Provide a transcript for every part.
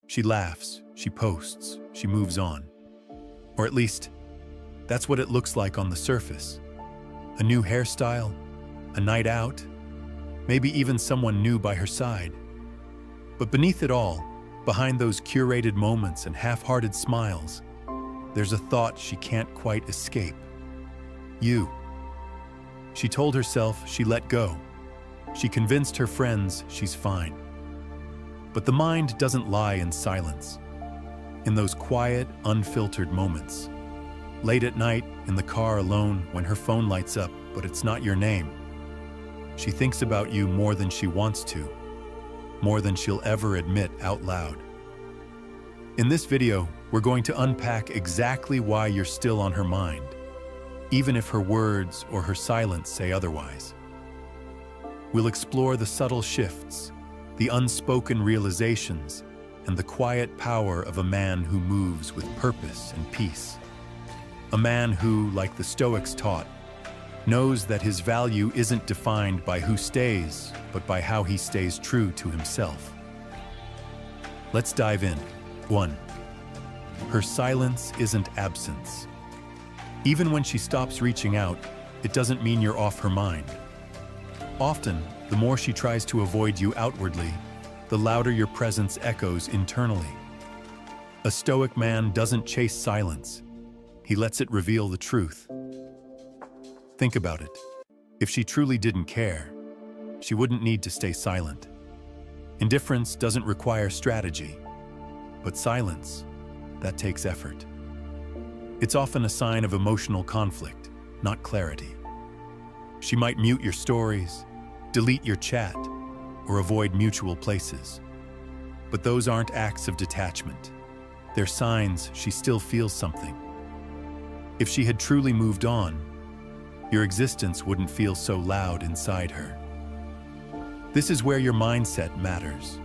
She laughs, she posts, she moves on. Or at least, that's what it looks like on the surface. A new hairstyle, a night out, maybe even someone new by her side. But beneath it all, behind those curated moments and half-hearted smiles, there's a thought she can't quite escape. You. She told herself she let go. She convinced her friends she's fine. But the mind doesn't lie in silence. In those quiet, unfiltered moments. Late at night, in the car alone, when her phone lights up, but it's not your name. She thinks about you more than she wants to, more than she'll ever admit out loud. In this video, we're going to unpack exactly why you're still on her mind, even if her words or her silence say otherwise. We'll explore the subtle shifts, the unspoken realizations, and the quiet power of a man who moves with purpose and peace. A man who, like the Stoics taught, knows that his value isn't defined by who stays, but by how he stays true to himself. Let's dive in. 1. Her silence isn't absence. Even when she stops reaching out, it doesn't mean you're off her mind. Often, the more she tries to avoid you outwardly, the louder your presence echoes internally. A Stoic man doesn't chase silence. He lets it reveal the truth. Think about it. If she truly didn't care, she wouldn't need to stay silent. Indifference doesn't require strategy, but silence, that takes effort. It's often a sign of emotional conflict, not clarity. She might mute your stories, delete your chat, or avoid mutual places. But those aren't acts of detachment. They're signs she still feels something. If she had truly moved on, your existence wouldn't feel so loud inside her. This is where your mindset matters.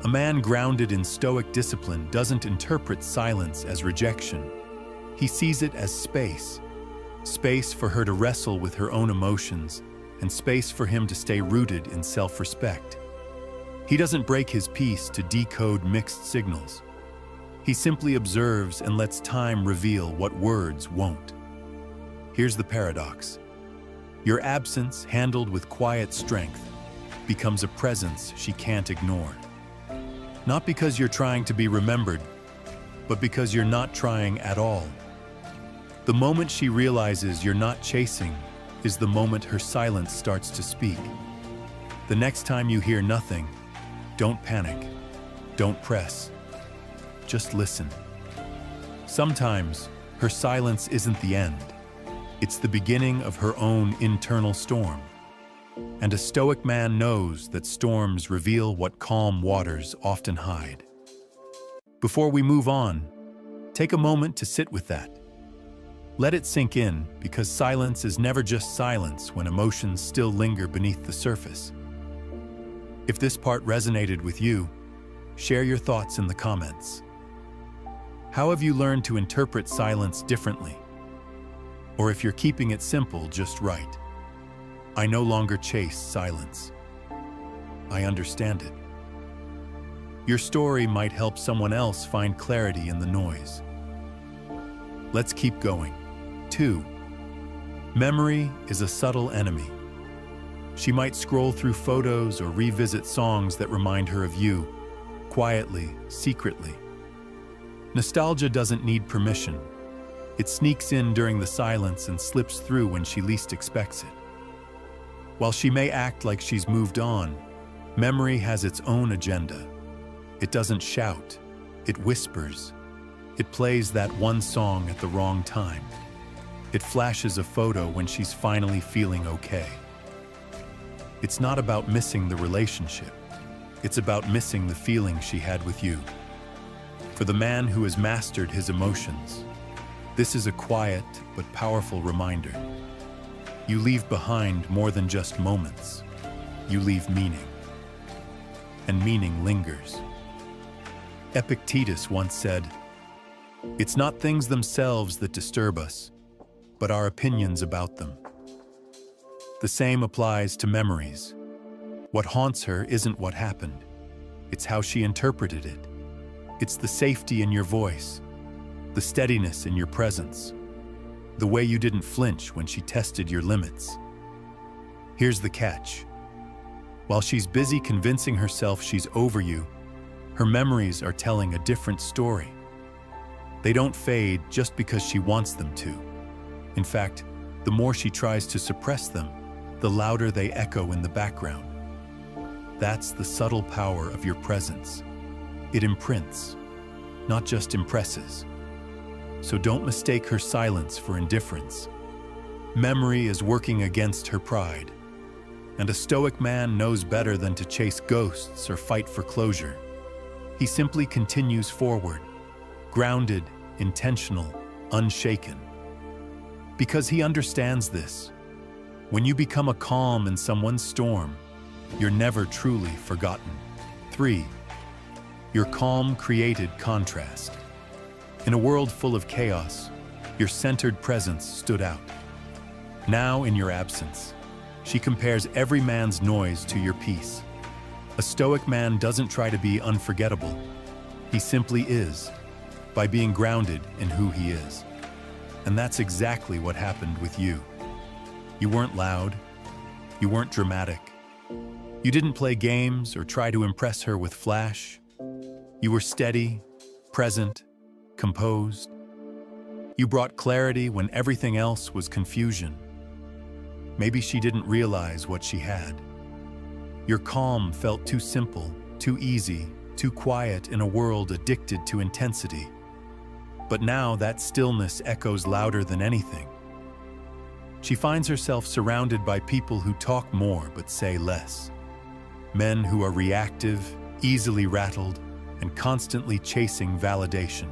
A man grounded in Stoic discipline doesn't interpret silence as rejection. He sees it as space. Space for her to wrestle with her own emotions, and space for him to stay rooted in self-respect. He doesn't break his peace to decode mixed signals. He simply observes and lets time reveal what words won't. Here's the paradox. Your absence, handled with quiet strength, becomes a presence she can't ignore. Not because you're trying to be remembered, but because you're not trying at all. The moment she realizes you're not chasing is the moment her silence starts to speak. The next time you hear nothing, don't panic, don't press, just listen. Sometimes, her silence isn't the end. It's the beginning of her own internal storm. And a Stoic man knows that storms reveal what calm waters often hide. Before we move on, take a moment to sit with that. Let it sink in, because silence is never just silence when emotions still linger beneath the surface. If this part resonated with you, share your thoughts in the comments. How have you learned to interpret silence differently? Or if you're keeping it simple just right. I no longer chase silence. I understand it. Your story might help someone else find clarity in the noise. Let's keep going. 2. Memory is a subtle enemy. She might scroll through photos or revisit songs that remind her of you, quietly, secretly. Nostalgia doesn't need permission. It sneaks in during the silence and slips through when she least expects it. While she may act like she's moved on, memory has its own agenda. It doesn't shout, it whispers. It plays that one song at the wrong time. It flashes a photo when she's finally feeling okay. It's not about missing the relationship. It's about missing the feeling she had with you. For the man who has mastered his emotions, this is a quiet but powerful reminder. You leave behind more than just moments. You leave meaning. And meaning lingers. Epictetus once said, "It's not things themselves that disturb us, but our opinions about them." The same applies to memories. What haunts her isn't what happened. It's how she interpreted it. It's the safety in your voice, the steadiness in your presence, the way you didn't flinch when she tested your limits. Here's the catch. While she's busy convincing herself she's over you, her memories are telling a different story. They don't fade just because she wants them to. In fact, the more she tries to suppress them, the louder they echo in the background. That's the subtle power of your presence. It imprints, not just impresses. So don't mistake her silence for indifference. Memory is working against her pride. And a Stoic man knows better than to chase ghosts or fight for closure. He simply continues forward, grounded, intentional, unshaken. Because he understands this. When you become a calm in someone's storm, you're never truly forgotten. 3. Your calm created contrast. In a world full of chaos, your centered presence stood out. Now, in your absence, she compares every man's noise to your peace. A Stoic man doesn't try to be unforgettable. He simply is, by being grounded in who he is. And that's exactly what happened with you. You weren't loud. You weren't dramatic. You didn't play games or try to impress her with flash. You were steady, present, composed. You brought clarity when everything else was confusion. Maybe she didn't realize what she had. Your calm felt too simple, too easy, too quiet in a world addicted to intensity. But now that stillness echoes louder than anything. She finds herself surrounded by people who talk more but say less. Men who are reactive, easily rattled, and constantly chasing validation.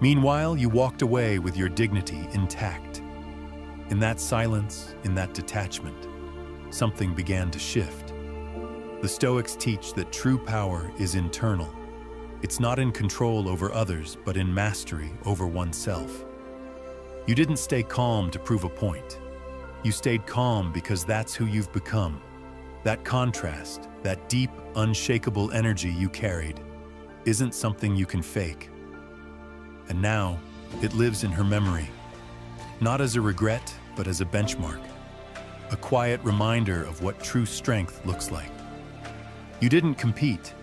Meanwhile, you walked away with your dignity intact. In that silence, in that detachment, something began to shift. The Stoics teach that true power is internal. It's not in control over others, but in mastery over oneself. You didn't stay calm to prove a point. You stayed calm because that's who you've become. That contrast, that deep, unshakable energy you carried, isn't something you can fake. And now, it lives in her memory. Not as a regret, but as a benchmark. A quiet reminder of what true strength looks like. You didn't compete.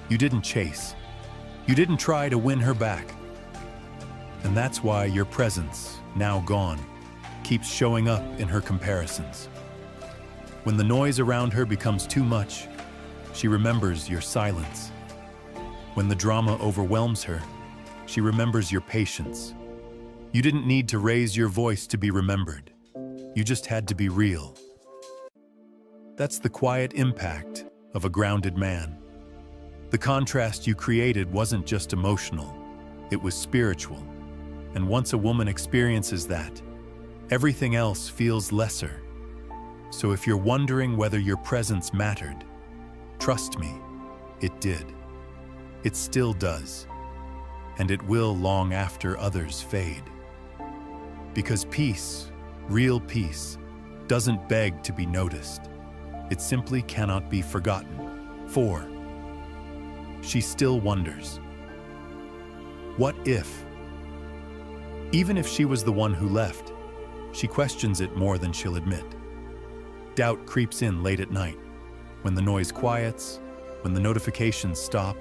You didn't chase. You didn't try to win her back. And that's why your presence, now gone, keeps showing up in her comparisons. When the noise around her becomes too much, she remembers your silence. When the drama overwhelms her, she remembers your patience. You didn't need to raise your voice to be remembered. You just had to be real. That's the quiet impact of a grounded man. The contrast you created wasn't just emotional, it was spiritual. And once a woman experiences that, everything else feels lesser. So if you're wondering whether your presence mattered, trust me, it did. It still does. And it will long after others fade. Because peace, real peace, doesn't beg to be noticed. It simply cannot be forgotten. 4. She still wonders. What if? Even if she was the one who left, she questions it more than she'll admit. Doubt creeps in late at night, when the noise quiets, when the notifications stop,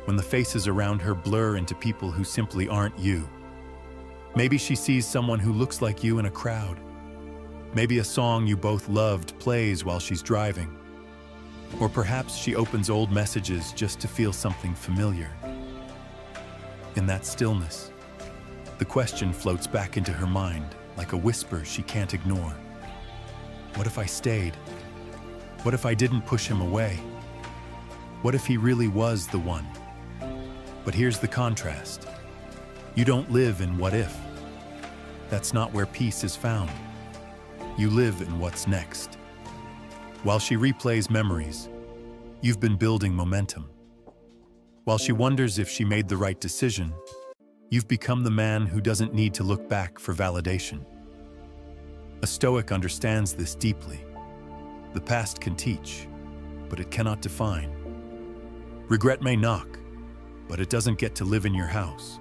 when the faces around her blur into people who simply aren't you. Maybe she sees someone who looks like you in a crowd. Maybe a song you both loved plays while she's driving. Or perhaps she opens old messages just to feel something familiar. In that stillness, the question floats back into her mind like a whisper she can't ignore. What if I stayed? What if I didn't push him away? What if he really was the one? But here's the contrast. You don't live in what if. That's not where peace is found. You live in what's next. While she replays memories, you've been building momentum. While she wonders if she made the right decision, you've become the man who doesn't need to look back for validation. A Stoic understands this deeply. The past can teach, but it cannot define. Regret may knock, but it doesn't get to live in your house.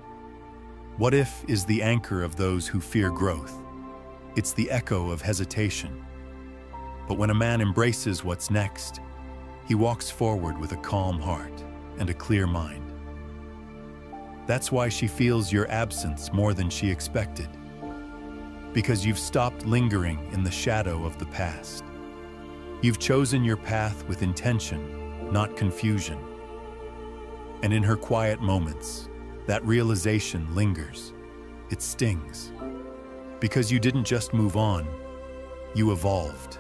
What if is the anchor of those who fear growth. It's the echo of hesitation. But when a man embraces what's next, he walks forward with a calm heart and a clear mind. That's why she feels your absence more than she expected. Because you've stopped lingering in the shadow of the past. You've chosen your path with intention, not confusion. And in her quiet moments, that realization lingers. It stings. Because you didn't just move on, you evolved.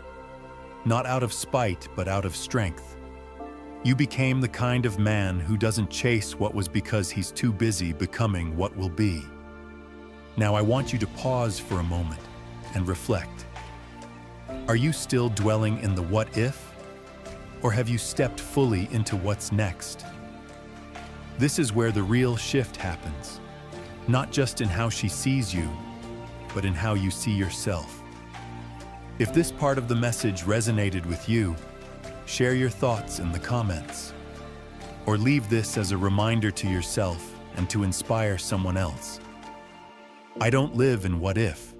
Not out of spite, but out of strength. You became the kind of man who doesn't chase what was because he's too busy becoming what will be. Now I want you to pause for a moment and reflect. Are you still dwelling in the what if? Or have you stepped fully into what's next? This is where the real shift happens. Not just in how she sees you, but in how you see yourself. If this part of the message resonated with you, share your thoughts in the comments. Or leave this as a reminder to yourself and to inspire someone else. I don't live in what if.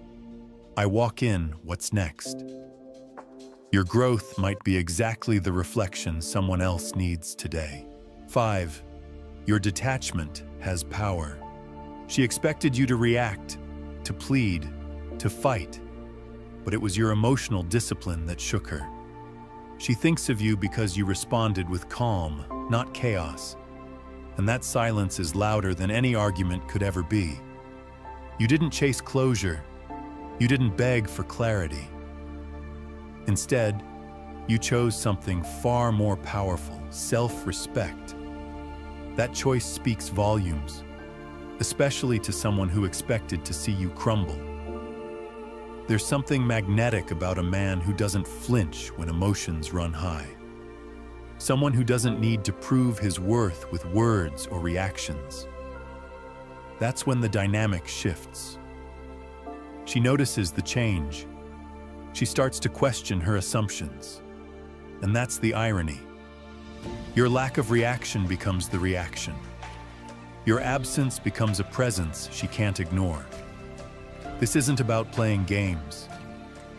I walk in what's next. Your growth might be exactly the reflection someone else needs today. 5. Your detachment has power. She expected you to react, to plead, to fight, but it was your emotional discipline that shook her. She thinks of you because you responded with calm, not chaos, and that silence is louder than any argument could ever be. You didn't chase closure. You didn't beg for clarity. Instead, you chose something far more powerful, self-respect. That choice speaks volumes, especially to someone who expected to see you crumble. There's something magnetic about a man who doesn't flinch when emotions run high. Someone who doesn't need to prove his worth with words or reactions. That's when the dynamic shifts. She notices the change. She starts to question her assumptions. And that's the irony. Your lack of reaction becomes the reaction. Your absence becomes a presence she can't ignore. This isn't about playing games.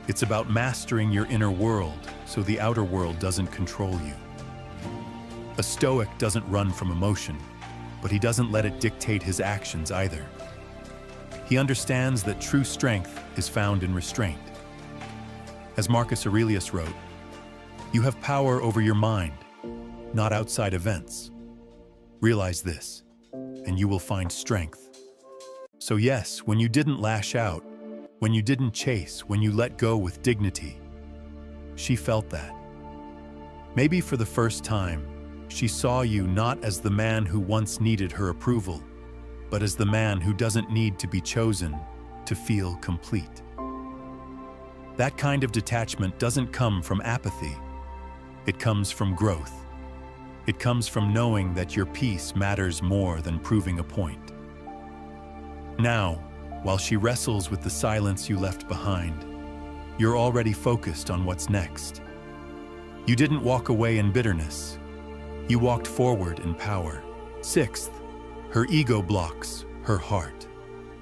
It's about mastering your inner world so the outer world doesn't control you. A Stoic doesn't run from emotion, but he doesn't let it dictate his actions either. He understands that true strength is found in restraint. As Marcus Aurelius wrote, "You have power over your mind, not outside events. Realize this, and you will find strength." So yes, when you didn't lash out, when you didn't chase, when you let go with dignity, she felt that. Maybe for the first time, she saw you not as the man who once needed her approval, but as the man who doesn't need to be chosen to feel complete. That kind of detachment doesn't come from apathy. It comes from growth. It comes from knowing that your peace matters more than proving a point. Now, while she wrestles with the silence you left behind, you're already focused on what's next. You didn't walk away in bitterness. You walked forward in power. 6th, her ego blocks her heart.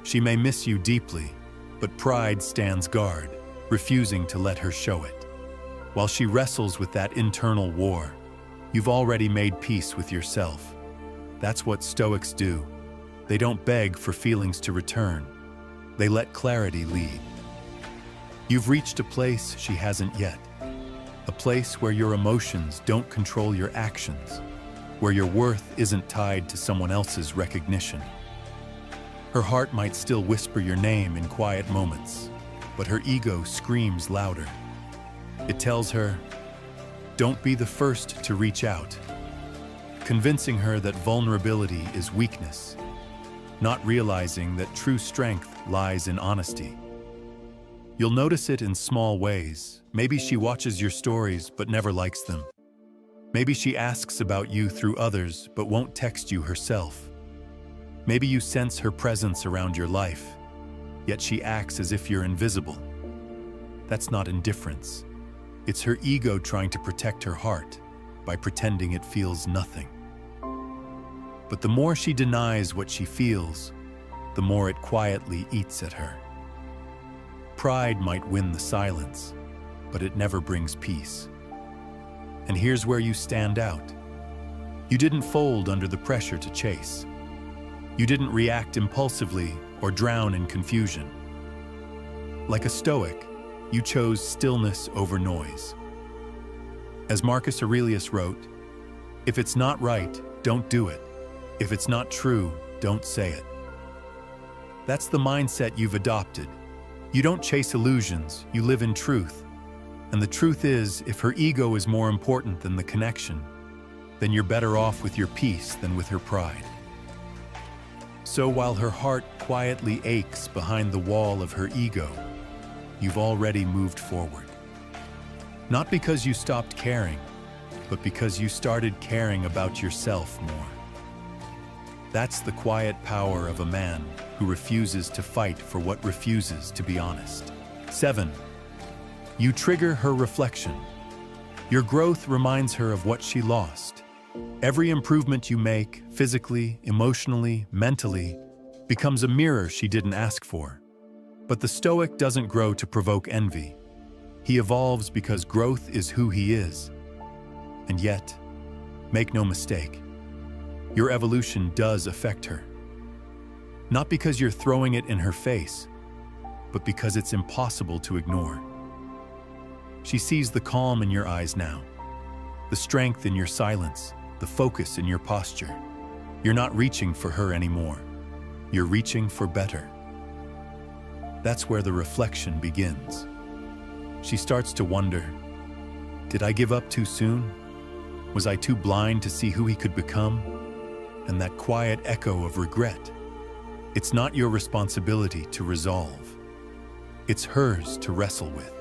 She may miss you deeply, but pride stands guard, refusing to let her show it. While she wrestles with that internal war, you've already made peace with yourself. That's what Stoics do. They don't beg for feelings to return. They let clarity lead. You've reached a place she hasn't yet. A place where your emotions don't control your actions, where your worth isn't tied to someone else's recognition. Her heart might still whisper your name in quiet moments, but her ego screams louder. It tells her, don't be the first to reach out, convincing her that vulnerability is weakness, not realizing that true strength lies in honesty. You'll notice it in small ways. Maybe she watches your stories but never likes them. Maybe she asks about you through others but won't text you herself. Maybe you sense her presence around your life, yet she acts as if you're invisible. That's not indifference. It's her ego trying to protect her heart by pretending it feels nothing. But the more she denies what she feels, the more it quietly eats at her. Pride might win the silence, but it never brings peace. And here's where you stand out. You didn't fold under the pressure to chase. You didn't react impulsively or drown in confusion. Like a Stoic, you chose stillness over noise. As Marcus Aurelius wrote, "If it's not right, don't do it. If it's not true, don't say it." That's the mindset you've adopted. You don't chase illusions, you live in truth. And the truth is, if her ego is more important than the connection, then you're better off with your peace than with her pride. So while her heart quietly aches behind the wall of her ego, you've already moved forward. Not because you stopped caring, but because you started caring about yourself more. That's the quiet power of a man who refuses to fight for what refuses to be honest. 7. You trigger her reflection. Your growth reminds her of what she lost. Every improvement you make, physically, emotionally, mentally, becomes a mirror she didn't ask for. But the Stoic doesn't grow to provoke envy. He evolves because growth is who he is. And yet, make no mistake, your evolution does affect her. Not because you're throwing it in her face, but because it's impossible to ignore. She sees the calm in your eyes now, the strength in your silence, the focus in your posture. You're not reaching for her anymore. You're reaching for better. That's where the reflection begins. She starts to wonder, did I give up too soon? Was I too blind to see who he could become? And that quiet echo of regret. It's not your responsibility to resolve. It's hers to wrestle with.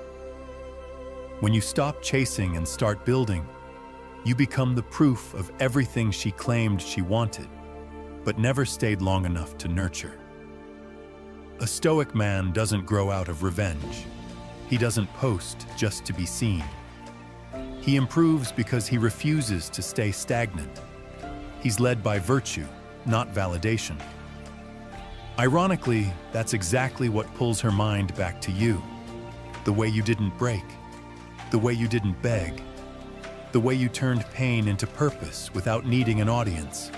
When you stop chasing and start building, you become the proof of everything she claimed she wanted, but never stayed long enough to nurture. A Stoic man doesn't grow out of revenge. He doesn't post just to be seen. He improves because he refuses to stay stagnant. He's led by virtue, not validation. Ironically, that's exactly what pulls her mind back to you. The way you didn't break, the way you didn't beg, the way you turned pain into purpose without needing an audience.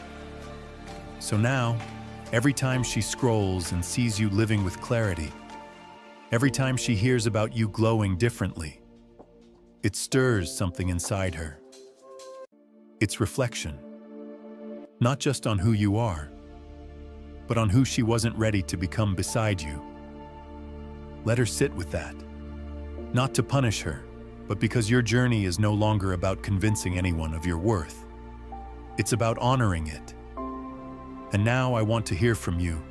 So now, every time she scrolls and sees you living with clarity, every time she hears about you glowing differently, it stirs something inside her. It's reflection. Not just on who you are, but on who she wasn't ready to become beside you. Let her sit with that. Not to punish her, but because your journey is no longer about convincing anyone of your worth. It's about honoring it. And now I want to hear from you.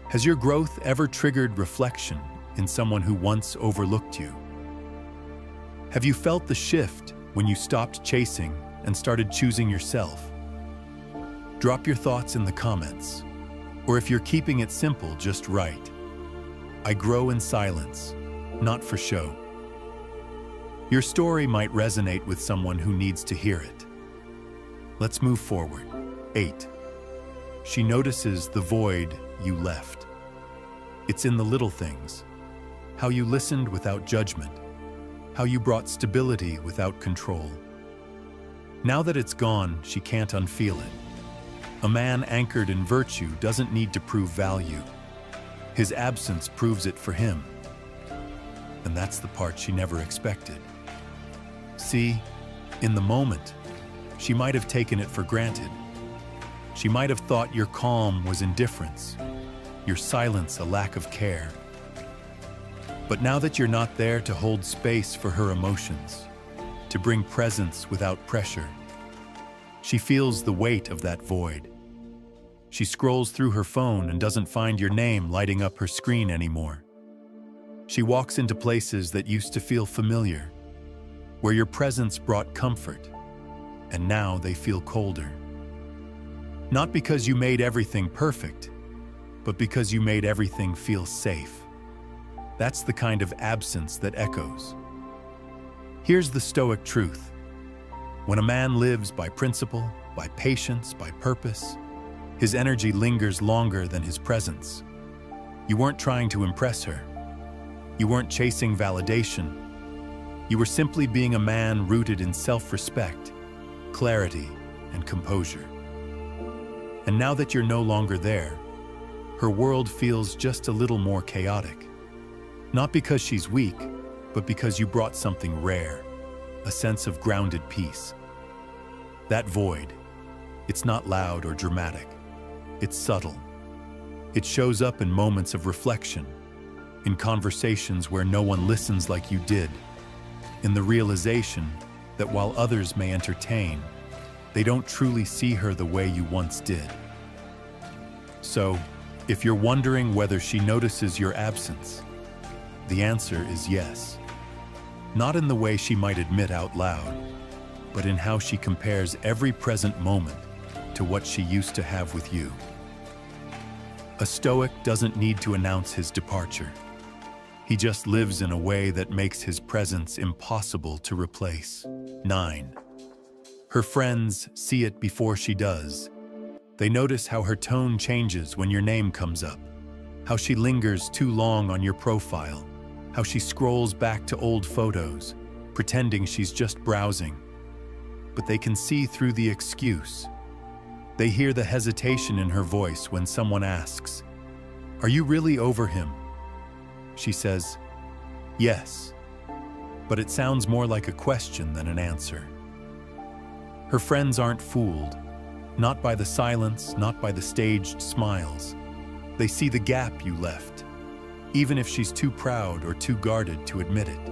Has your growth ever triggered reflection in someone who once overlooked you? Have you felt the shift when you stopped chasing and started choosing yourself? Drop your thoughts in the comments, or if you're keeping it simple, just write, "I grow in silence, not for show." Your story might resonate with someone who needs to hear it. Let's move forward. 8. She notices the void you left. It's in the little things. How you listened without judgment. How you brought stability without control. Now that it's gone, she can't unfeel it. A man anchored in virtue doesn't need to prove value. His absence proves it for him. And that's the part she never expected. See, in the moment, she might have taken it for granted. She might have thought your calm was indifference, your silence a lack of care. But now that you're not there to hold space for her emotions, to bring presence without pressure, she feels the weight of that void. She scrolls through her phone and doesn't find your name lighting up her screen anymore. She walks into places that used to feel familiar, where your presence brought comfort, and now they feel colder. Not because you made everything perfect, but because you made everything feel safe. That's the kind of absence that echoes. Here's the Stoic truth. When a man lives by principle, by patience, by purpose. His energy lingers longer than his presence. You weren't trying to impress her. You weren't chasing validation. You were simply being a man rooted in self-respect, clarity, and composure. And now that you're no longer there, her world feels just a little more chaotic. Not because she's weak, but because you brought something rare, a sense of grounded peace. That void, it's not loud or dramatic. It's subtle. It shows up in moments of reflection, in conversations where no one listens like you did, in the realization that while others may entertain, they don't truly see her the way you once did. So, if you're wondering whether she notices your absence, the answer is yes. Not in the way she might admit out loud, but in how she compares every present moment to what she used to have with you. A Stoic doesn't need to announce his departure. He just lives in a way that makes his presence impossible to replace. 9. Her friends see it before she does. They notice how her tone changes when your name comes up, how she lingers too long on your profile, how she scrolls back to old photos, pretending she's just browsing. But they can see through the excuse. They hear the hesitation in her voice when someone asks, "Are you really over him?" She says, "Yes," but it sounds more like a question than an answer. Her friends aren't fooled, not by the silence, not by the staged smiles. They see the gap you left, even if she's too proud or too guarded to admit it.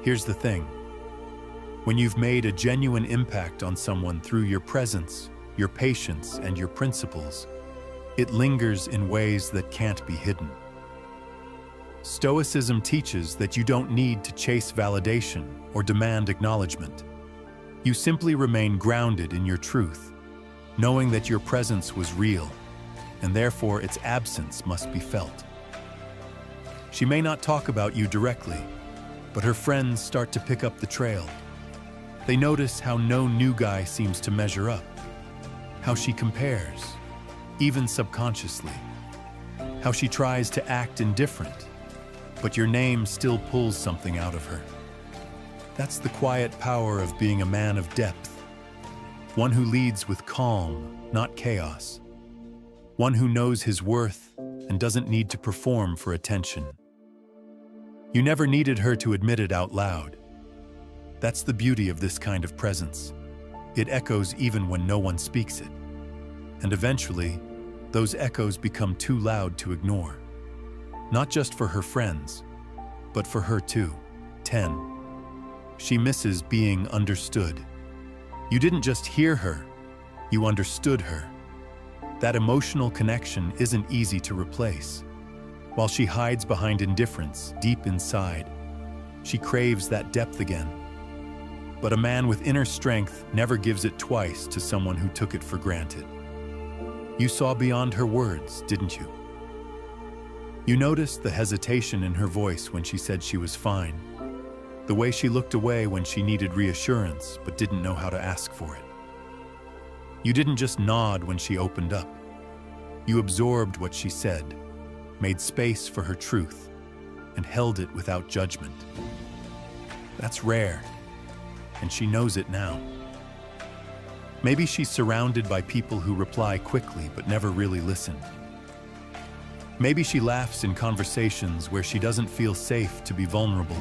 Here's the thing. When you've made a genuine impact on someone through your presence, your patience, and your principles, it lingers in ways that can't be hidden. Stoicism teaches that you don't need to chase validation or demand acknowledgement. You simply remain grounded in your truth, knowing that your presence was real, and therefore its absence must be felt. She may not talk about you directly, but her friends start to pick up the trail. They notice how no new guy seems to measure up, how she compares, even subconsciously, how she tries to act indifferent, but your name still pulls something out of her. That's the quiet power of being a man of depth, one who leads with calm, not chaos, one who knows his worth and doesn't need to perform for attention. You never needed her to admit it out loud. That's the beauty of this kind of presence. It echoes even when no one speaks it. And eventually, those echoes become too loud to ignore. Not just for her friends, but for her too. 10. She misses being understood. You didn't just hear her, you understood her. That emotional connection isn't easy to replace. While she hides behind indifference deep inside, she craves that depth again. But a man with inner strength never gives it twice to someone who took it for granted. You saw beyond her words, didn't you? You noticed the hesitation in her voice when she said she was fine, the way she looked away when she needed reassurance but didn't know how to ask for it. You didn't just nod when she opened up. You absorbed what she said, made space for her truth, and held it without judgment. That's rare, and she knows it now. Maybe she's surrounded by people who reply quickly but never really listen. Maybe she laughs in conversations where she doesn't feel safe to be vulnerable.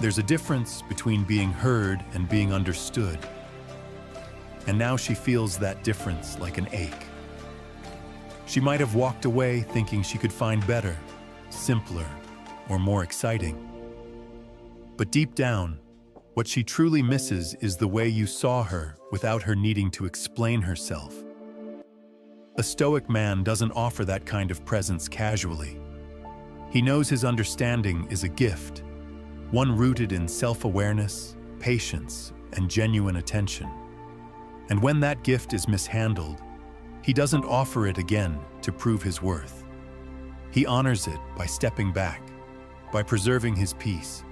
There's a difference between being heard and being understood. And now she feels that difference like an ache. She might have walked away thinking she could find better, simpler, or more exciting. But deep down, what she truly misses is the way you saw her without her needing to explain herself. A Stoic man doesn't offer that kind of presence casually. He knows his understanding is a gift, one rooted in self-awareness, patience, and genuine attention. And when that gift is mishandled, he doesn't offer it again to prove his worth. He honors it by stepping back, by preserving his peace,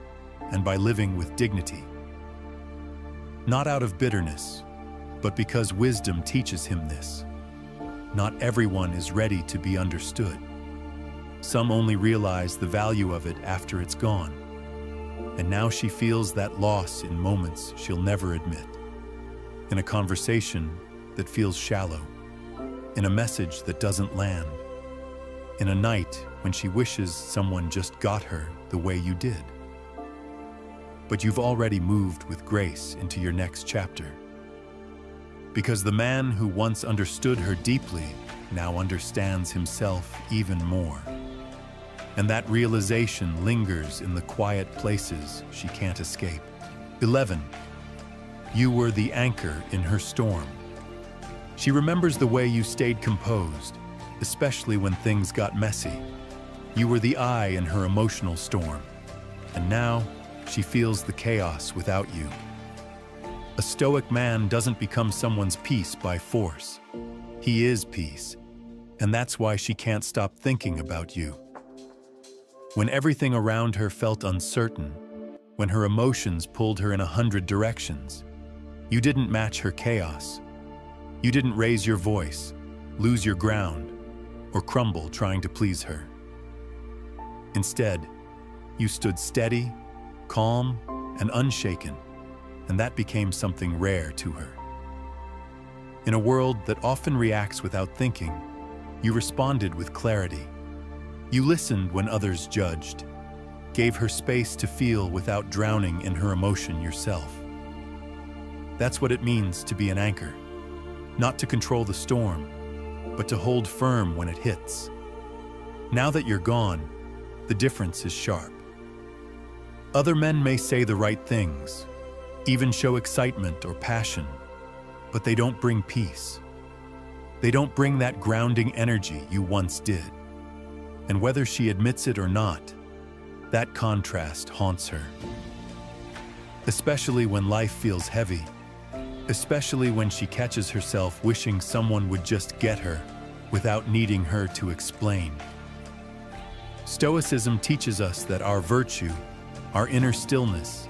and by living with dignity. Not out of bitterness, but because wisdom teaches him this. Not everyone is ready to be understood. Some only realize the value of it after it's gone. And now she feels that loss in moments she'll never admit. In a conversation that feels shallow. In a message that doesn't land. In a night when she wishes someone just got her the way you did. But you've already moved with grace into your next chapter. Because the man who once understood her deeply now understands himself even more. And that realization lingers in the quiet places she can't escape. 11. You were the anchor in her storm. She remembers the way you stayed composed, especially when things got messy. You were the eye in her emotional storm. And now, she feels the chaos without you. A stoic man doesn't become someone's peace by force. He is peace, and that's why she can't stop thinking about you. When everything around her felt uncertain, when her emotions pulled her in 100 directions, you didn't match her chaos. You didn't raise your voice, lose your ground, or crumble trying to please her. Instead, you stood steady, calm, and unshaken, and that became something rare to her. In a world that often reacts without thinking, you responded with clarity. You listened when others judged, gave her space to feel without drowning in her emotion yourself. That's what it means to be an anchor, not to control the storm, but to hold firm when it hits. Now that you're gone, the difference is sharp. Other men may say the right things, even show excitement or passion, but they don't bring peace. They don't bring that grounding energy you once did. And whether she admits it or not, that contrast haunts her. Especially when life feels heavy, especially when she catches herself wishing someone would just get her without needing her to explain. Stoicism teaches us that our virtue, our inner stillness,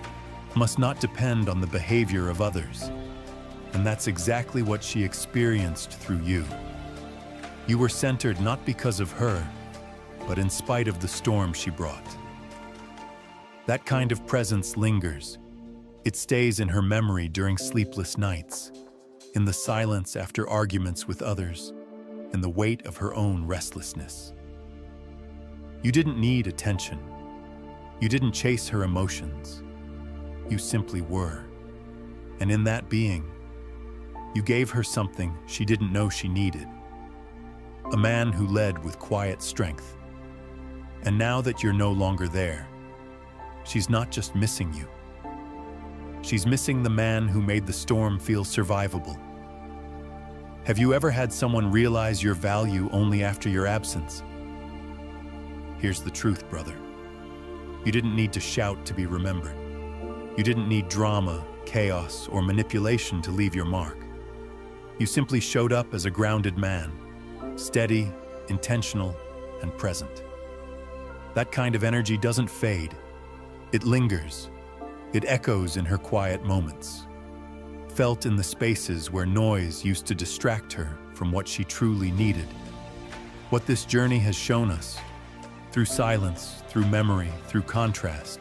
must not depend on the behavior of others. And that's exactly what she experienced through you. You were centered not because of her, but in spite of the storm she brought. That kind of presence lingers. It stays in her memory during sleepless nights, in the silence after arguments with others, and the weight of her own restlessness. You didn't need attention. You didn't chase her emotions. You simply were. And in that being, you gave her something she didn't know she needed. A man who led with quiet strength. And now that you're no longer there, she's not just missing you. She's missing the man who made the storm feel survivable. Have you ever had someone realize your value only after your absence? Here's the truth, brother. You didn't need to shout to be remembered. You didn't need drama, chaos, or manipulation to leave your mark. You simply showed up as a grounded man, steady, intentional, and present. That kind of energy doesn't fade. It lingers. It echoes in her quiet moments, felt in the spaces where noise used to distract her from what she truly needed. What this journey has shown us, through silence, through memory, through contrast,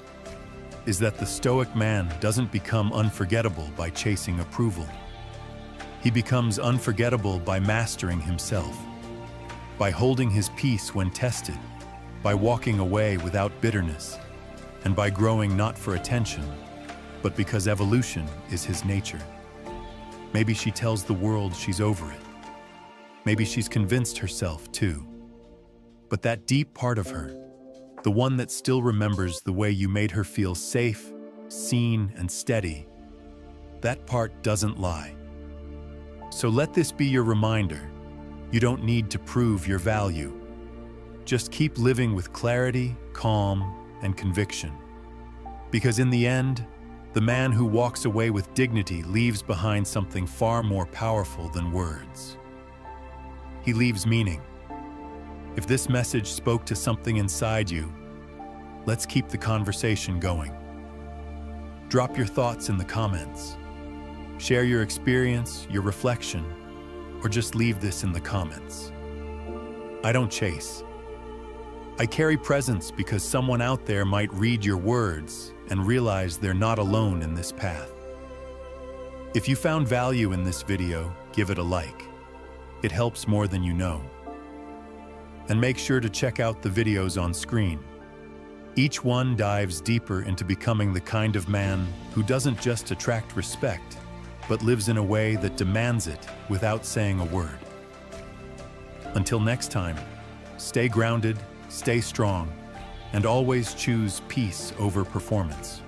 is that the stoic man doesn't become unforgettable by chasing approval. He becomes unforgettable by mastering himself, by holding his peace when tested, by walking away without bitterness, and by growing not for attention, but because evolution is his nature. Maybe she tells the world she's over it. Maybe she's convinced herself too. But that deep part of her, the one that still remembers the way you made her feel safe, seen, and steady, that part doesn't lie. So let this be your reminder. You don't need to prove your value. Just keep living with clarity, calm, and conviction. Because in the end, the man who walks away with dignity leaves behind something far more powerful than words. He leaves meaning. If this message spoke to something inside you, let's keep the conversation going. Drop your thoughts in the comments. Share your experience, your reflection, or just leave this in the comments. I don't chase. I carry presence because someone out there might read your words and realize they're not alone in this path. If you found value in this video, give it a like. It helps more than you know. And make sure to check out the videos on screen. Each one dives deeper into becoming the kind of man who doesn't just attract respect, but lives in a way that demands it without saying a word. Until next time, stay grounded, stay strong, and always choose peace over performance.